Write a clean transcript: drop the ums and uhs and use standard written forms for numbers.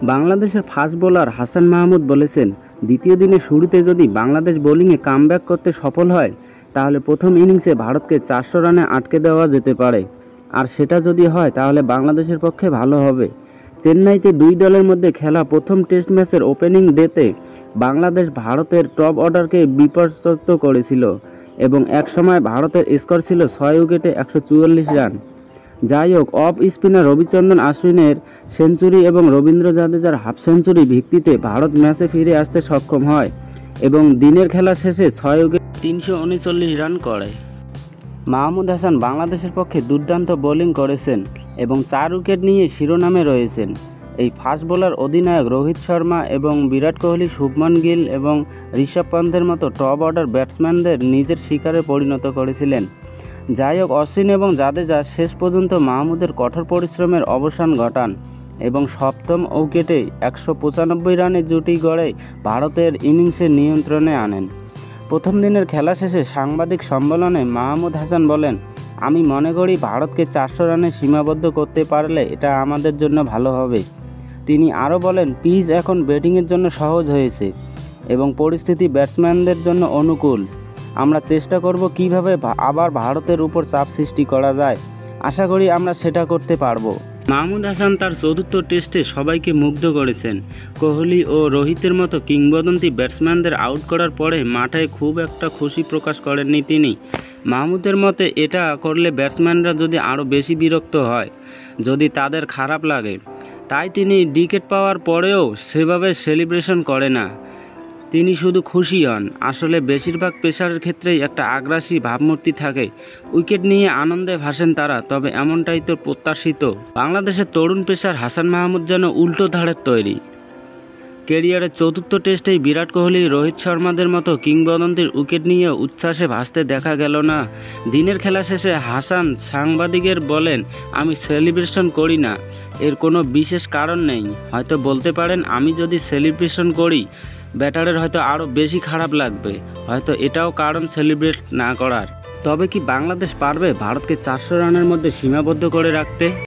বাংলাদেশের fast bowler Hasan Mahmud বলেছেন, দ্বিতীয় দিনের শুরুতে যদি বাংলাদেশ বোলিংয়ে কামব্যাক করতে সফল হয় তাহলে প্রথম ইনিংসে ভারতকে 400 রানে আটকে দেওয়া যেতে পারে। আর সেটা যদি হয় তাহলে বাংলাদেশের পক্ষে ভালো হবে। চেন্নাইতে দুই দলের মধ্যে খেলা প্রথম টেস্ট ম্যাচের ওপেনিং ডেতে বাংলাদেশ ভারতের টপ অর্ডারকে বিপর্যস্ত করেছিল এবং একসময় ভারতের স্কোর ছিল 6 উইকেটে 144 রান। যাই হোক, অফ স্পিনার রবিচন্দ্রন অশ্বিনের সেঞ্চুরি এবং রবীন্দ্র জাদেজার হাফ সেঞ্চুরি ভিত্তিতে ভারত ম্যাচে ফিরে আসতে সক্ষম হয় এবং দিনের খেলা শেষে 6 উইকেট 339 রান করে। মাহমুদ হাসান বাংলাদেশের পক্ষে দুর্দান্ত বোলিং করেছেন এবং 4 উইকেট নিয়ে শিরোনামে রয়েছেন। এই ফাস্ট বোলার অধিনায়ক রোহিত শর্মা এবং বিরাট কোহলি, শুভমান গিল এবং ঋষভ পন্থের মতো টপ অর্ডার ব্যাটসম্যানদের নিজের শিকারে পরিণত করেছিলেন। যাই হোক, অশ্বিন এবং জাদেজা শেষ পর্যন্ত মাহমুদের কঠোর পরিশ্রমের অবসান ঘটান এবং সপ্তম উইকেটে 195 রানের জুটি গড়ে ভারতের ইনিংসের নিয়ন্ত্রণে আনেন। প্রথম দিনের খেলা শেষে সাংবাদিক সম্মেলনে মাহমুদ হাসান বলেন, আমি মনে করি ভারতকে 400 রানে সীমাবদ্ধ করতে পারলে এটা আমাদের জন্য ভালো হবে। তিনি আরও বলেন, পিচ এখন ব্যাটিংয়ের জন্য সহজ হয়েছে এবং পরিস্থিতি ব্যাটসম্যানদের জন্য অনুকূল। আমরা চেষ্টা করব কিভাবে আবার ভারতের উপর চাপ সৃষ্টি করা যায়। আশা করি আমরা সেটা করতে পারবো। মাহমুদ হাসান তার চতুর্থ টেস্টে সবাইকে মুগ্ধ করেছেন। কোহলি ও রোহিতের মতো কিংবদন্তি ব্যাটসম্যানদের আউট করার পরে মাঠে খুব একটা খুশি প্রকাশ করেননি তিনি। মাহমুদের মতে এটা করলে ব্যাটসম্যানরা যদি আরও বেশি বিরক্ত হয়, যদি তাদের খারাপ লাগে, তাই তিনি উইকেট পাওয়ার পরেও সেভাবে সেলিব্রেশন করে না। তিনি শুধু খুশি হন। আসলে বেশিরভাগ পেসারের ক্ষেত্রেই একটা আগ্রাসী ভাবমূর্তি থাকে। উইকেট নিয়ে আনন্দে ভাসেন তারা, তবে এমনটাই তো প্রত্যাশিত। বাংলাদেশের তরুণ পেসার হাসান মাহমুদ যেন উল্টো ধারের তৈরি। ক্যারিয়ারের চতুর্থ টেস্টেই বিরাট কোহলি, রোহিত শর্মাদের মতো কিংবদন্তির উইকেট নিয়ে উচ্ছ্বাসে ভাসতে দেখা গেল না। দিনের খেলা শেষে হাসান সাংবাদিকের বলেন, আমি সেলিব্রেশন করি না, এর কোনো বিশেষ কারণ নেই। হয়তো বলতে পারেন আমি যদি সেলিব্রেশন করি ব্যাটারের হয়তো আরও বেশি খারাপ লাগবে, হয়তো এটাও কারণ সেলিব্রেট না করার। তবে কি বাংলাদেশ পারবে ভারতকে 400 রানের মধ্যে সীমাবদ্ধ করে রাখতে?